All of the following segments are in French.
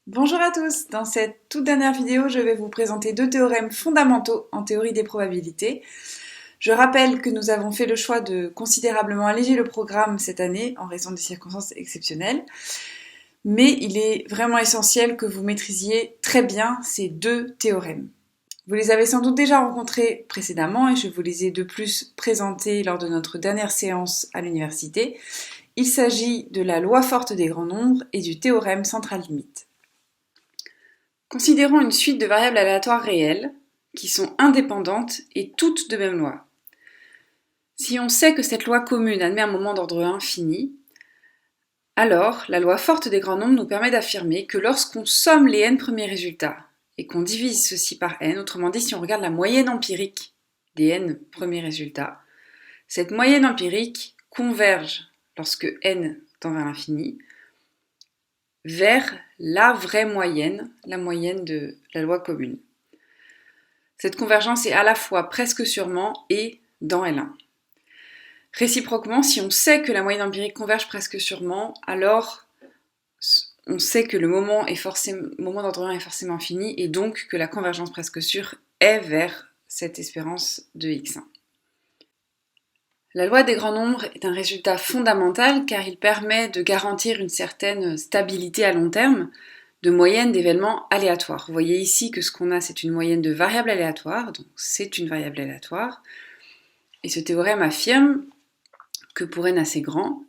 Bonjour à tous, dans cette toute dernière vidéo, je vais vous présenter deux théorèmes fondamentaux en théorie des probabilités. Je rappelle que nous avons fait le choix de considérablement alléger le programme cette année en raison des circonstances exceptionnelles, mais il est vraiment essentiel que vous maîtrisiez très bien ces deux théorèmes. Vous les avez sans doute déjà rencontrés précédemment et je vous les ai de plus présentés lors de notre dernière séance à l'université. Il s'agit de la loi forte des grands nombres et du théorème central limite. Considérons une suite de variables aléatoires réelles, qui sont indépendantes et toutes de même loi. Si on sait que cette loi commune admet un moment d'ordre infini, alors la loi forte des grands nombres nous permet d'affirmer que lorsqu'on somme les n premiers résultats et qu'on divise ceci par n, autrement dit si on regarde la moyenne empirique des n premiers résultats, cette moyenne empirique converge, lorsque n tend vers l'infini, vers la vraie moyenne, la moyenne de la loi commune. Cette convergence est à la fois presque sûrement et dans L1. Réciproquement, si on sait que la moyenne empirique converge presque sûrement, alors on sait que le moment d'ordre 1 est forcément fini et donc que la convergence presque sûre est vers cette espérance de x1. La loi des grands nombres est un résultat fondamental car il permet de garantir une certaine stabilité à long terme de moyenne d'événements aléatoires. Vous voyez ici que ce qu'on a, c'est une moyenne de variables aléatoires, donc c'est une variable aléatoire. Et ce théorème affirme que pour n assez grand,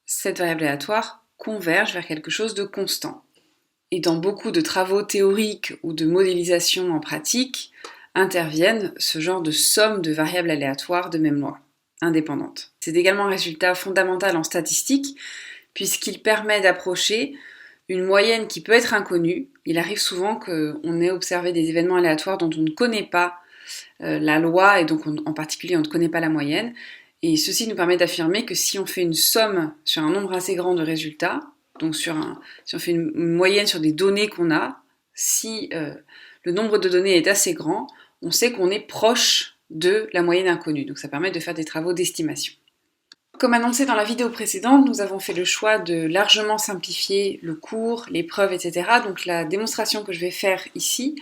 cette variable aléatoire converge vers quelque chose de constant. Et dans beaucoup de travaux théoriques ou de modélisation en pratique, interviennent ce genre de somme de variables aléatoires de même loi, indépendantes. C'est également un résultat fondamental en statistique, puisqu'il permet d'approcher une moyenne qui peut être inconnue. Il arrive souvent qu'on ait observé des événements aléatoires dont on ne connaît pas la loi, et donc en particulier on ne connaît pas la moyenne. Et ceci nous permet d'affirmer que si on fait une somme sur un nombre assez grand de résultats, donc si on fait une moyenne sur des données qu'on a, si le nombre de données est assez grand, on sait qu'on est proche de la moyenne inconnue. Donc ça permet de faire des travaux d'estimation. Comme annoncé dans la vidéo précédente, nous avons fait le choix de largement simplifier le cours, les preuves, etc. Donc la démonstration que je vais faire ici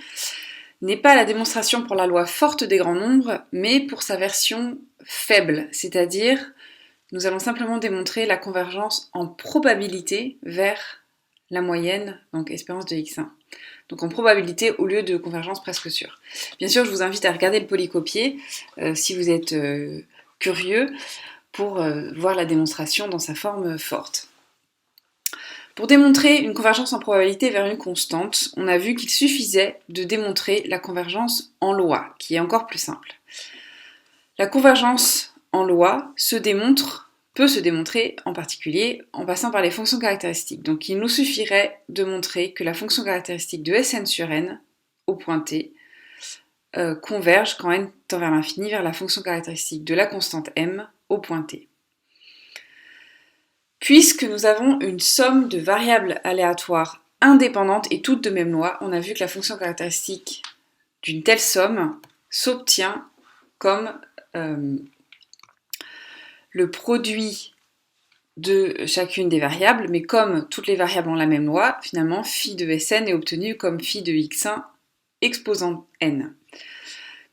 n'est pas la démonstration pour la loi forte des grands nombres, mais pour sa version faible, c'est-à-dire nous allons simplement démontrer la convergence en probabilité vers la moyenne, donc espérance de x1. Donc en probabilité au lieu de convergence presque sûre. Bien sûr, je vous invite à regarder le polycopier si vous êtes curieux pour voir la démonstration dans sa forme forte. Pour démontrer une convergence en probabilité vers une constante, on a vu qu'il suffisait de démontrer la convergence en loi, qui est encore plus simple. La convergence en loi peut se démontrer en particulier en passant par les fonctions caractéristiques. Donc il nous suffirait de montrer que la fonction caractéristique de Sn sur n au point t converge quand n tend vers l'infini vers la fonction caractéristique de la constante m au point t. Puisque nous avons une somme de variables aléatoires indépendantes et toutes de même loi, on a vu que la fonction caractéristique d'une telle somme s'obtient comme le produit de chacune des variables, mais comme toutes les variables ont la même loi, finalement, phi de Sn est obtenu comme phi de x1 exposant n.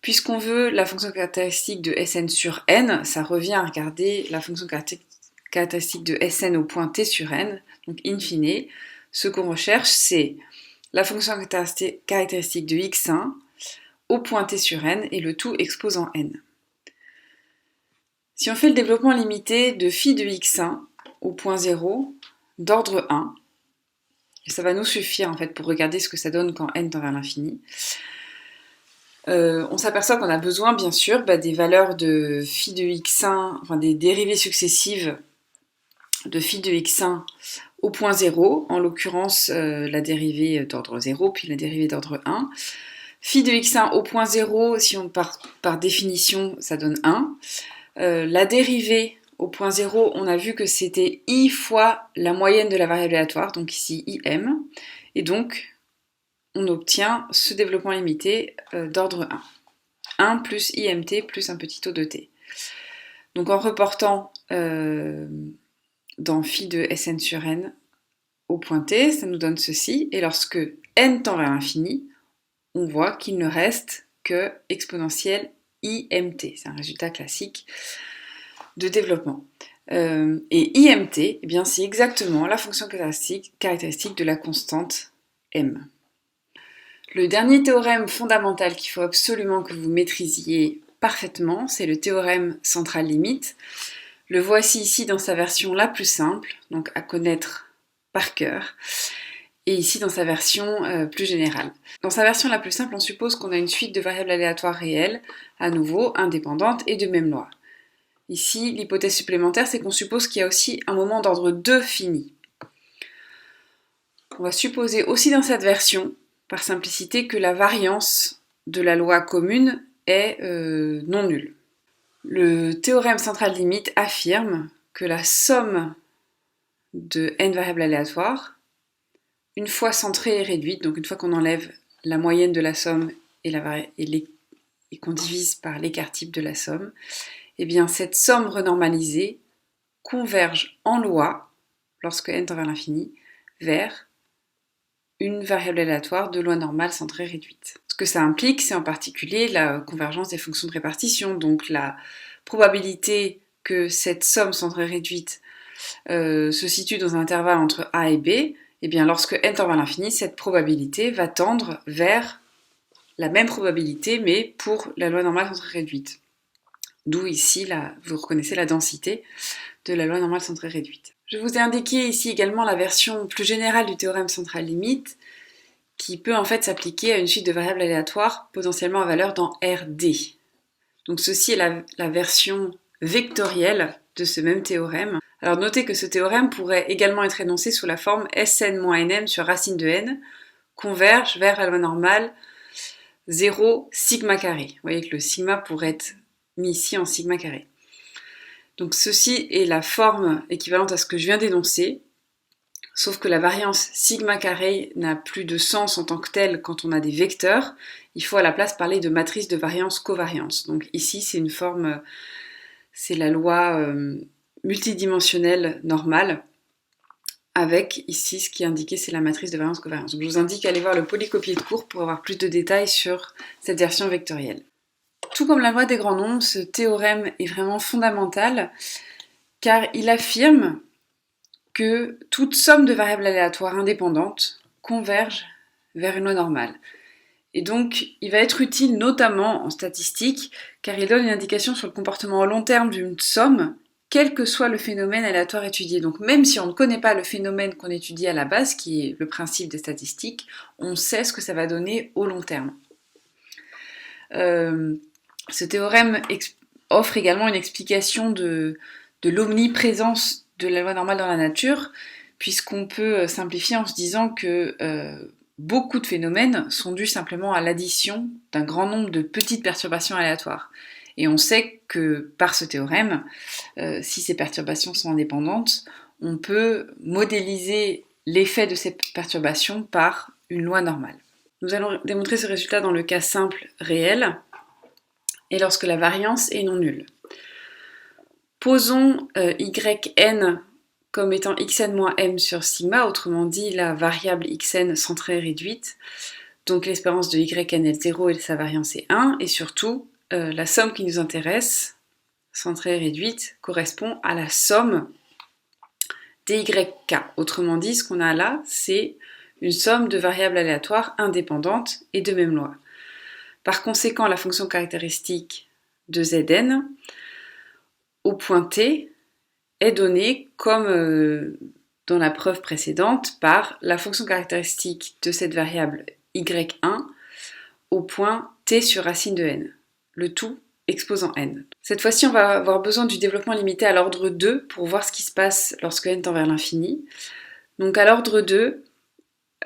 Puisqu'on veut la fonction caractéristique de Sn sur n, ça revient à regarder la fonction caractéristique de Sn au point t sur n, donc in fine, ce qu'on recherche, c'est la fonction caractéristique de x1 au point t sur n et le tout exposant n. Si on fait le développement limité de phi de x1 au point 0 d'ordre 1, ça va nous suffire en fait pour regarder ce que ça donne quand n tend vers l'infini. On s'aperçoit qu'on a besoin bien sûr des valeurs de phi de x1, enfin des dérivées successives de phi de x1 au point 0, en l'occurrence la dérivée d'ordre 0 puis la dérivée d'ordre 1. Phi de x1 au point 0, si on part par définition, ça donne 1. La dérivée au point 0, on a vu que c'était i fois la moyenne de la variable aléatoire, donc ici im, et donc on obtient ce développement limité d'ordre 1. 1 plus imt plus un petit o de t. Donc en reportant dans phi de Sn sur n au point t, ça nous donne ceci, et lorsque n tend vers l'infini, on voit qu'il ne reste que exponentielle imt. C'est un résultat classique de développement. Et imt, eh bien, c'est exactement la fonction caractéristique de la constante m. Le dernier théorème fondamental qu'il faut absolument que vous maîtrisiez parfaitement, c'est le théorème central limite. Le voici ici dans sa version la plus simple, donc à connaître par cœur, et ici dans sa version plus générale. Dans sa version la plus simple, on suppose qu'on a une suite de variables aléatoires réelles, à nouveau indépendantes et de même loi. Ici, l'hypothèse supplémentaire, c'est qu'on suppose qu'il y a aussi un moment d'ordre 2 fini. On va supposer aussi dans cette version, par simplicité, que la variance de la loi commune est non nulle. Le théorème central limite affirme que la somme de n variables aléatoires, une fois centrée et réduite, donc une fois qu'on enlève la moyenne de la somme et qu'on divise par l'écart type de la somme, eh bien cette somme renormalisée converge en loi, lorsque n tend vers l'infini, vers une variable aléatoire de loi normale centrée réduite. Ce que ça implique, c'est en particulier la convergence des fonctions de répartition, donc la probabilité que cette somme centrée réduite se situe dans un intervalle entre a et b, eh bien lorsque n tend vers l'infini, cette probabilité va tendre vers la même probabilité, mais pour la loi normale centrée réduite. D'où ici, vous reconnaissez la densité de la loi normale centrée réduite. Je vous ai indiqué ici également la version plus générale du théorème central limite, qui peut en fait s'appliquer à une suite de variables aléatoires potentiellement à valeur dans Rd. Donc ceci est la version vectorielle de ce même théorème. Alors notez que ce théorème pourrait également être énoncé sous la forme Sn-nm sur racine de n converge vers la loi normale 0 sigma carré. Vous voyez que le sigma pourrait être mis ici en sigma carré. Donc ceci est la forme équivalente à ce que je viens d'énoncer, sauf que la variance sigma carré n'a plus de sens en tant que telle quand on a des vecteurs. Il faut à la place parler de matrice de variance-covariance. Donc ici c'est une forme, c'est la loi multidimensionnelle normale, avec ici ce qui est indiqué, c'est la matrice de variance-covariance. Donc je vous indique d'aller voir le polycopier de cours pour avoir plus de détails sur cette version vectorielle. Tout comme la loi des grands nombres, ce théorème est vraiment fondamental car il affirme que toute somme de variables aléatoires indépendantes converge vers une loi normale. Et donc, il va être utile notamment en statistique car il donne une indication sur le comportement au long terme d'une somme, quel que soit le phénomène aléatoire étudié. Donc même si on ne connaît pas le phénomène qu'on étudie à la base, qui est le principe des statistiques, on sait ce que ça va donner au long terme. Ce théorème offre également une explication de l'omniprésence de la loi normale dans la nature, puisqu'on peut simplifier en se disant que beaucoup de phénomènes sont dus simplement à l'addition d'un grand nombre de petites perturbations aléatoires. Et on sait que par ce théorème, si ces perturbations sont indépendantes, on peut modéliser l'effet de ces perturbations par une loi normale. Nous allons démontrer ce résultat dans le cas simple réel, et lorsque la variance est non nulle. Posons yn comme étant xn moins m sur sigma, autrement dit la variable xn centrée réduite, donc l'espérance de yn est 0 et sa variance est 1, et surtout la somme qui nous intéresse, centrée réduite, correspond à la somme dyk. Autrement dit, ce qu'on a là, c'est une somme de variables aléatoires indépendantes et de même loi. Par conséquent, la fonction caractéristique de Zn au point t est donnée comme dans la preuve précédente par la fonction caractéristique de cette variable y1 au point t sur racine de n, le tout exposant n. Cette fois-ci, on va avoir besoin du développement limité à l'ordre 2 pour voir ce qui se passe lorsque n tend vers l'infini. Donc à l'ordre 2,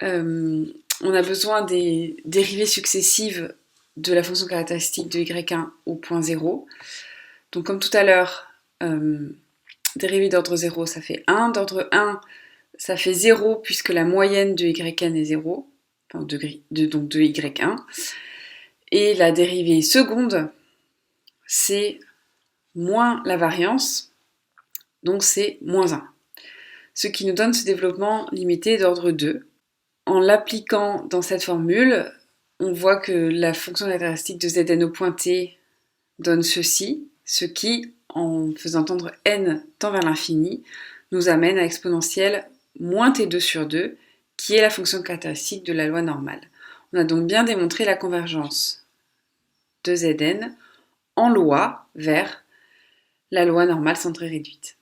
on a besoin des dérivées successives de la fonction caractéristique de y1 au point 0. Donc comme tout à l'heure, dérivée d'ordre 0, ça fait 1. D'ordre 1, ça fait 0 puisque la moyenne de yn est 0, enfin donc de y1. Et la dérivée seconde, c'est moins la variance, donc c'est moins 1. ce qui nous donne ce développement limité d'ordre 2. En l'appliquant dans cette formule, on voit que la fonction caractéristique de Zn au point t donne ceci, ce qui, en faisant tendre n tend vers l'infini, nous amène à exponentielle moins t2 sur 2, qui est la fonction caractéristique de la loi normale. On a donc bien démontré la convergence de Zn en loi vers la loi normale centrée réduite.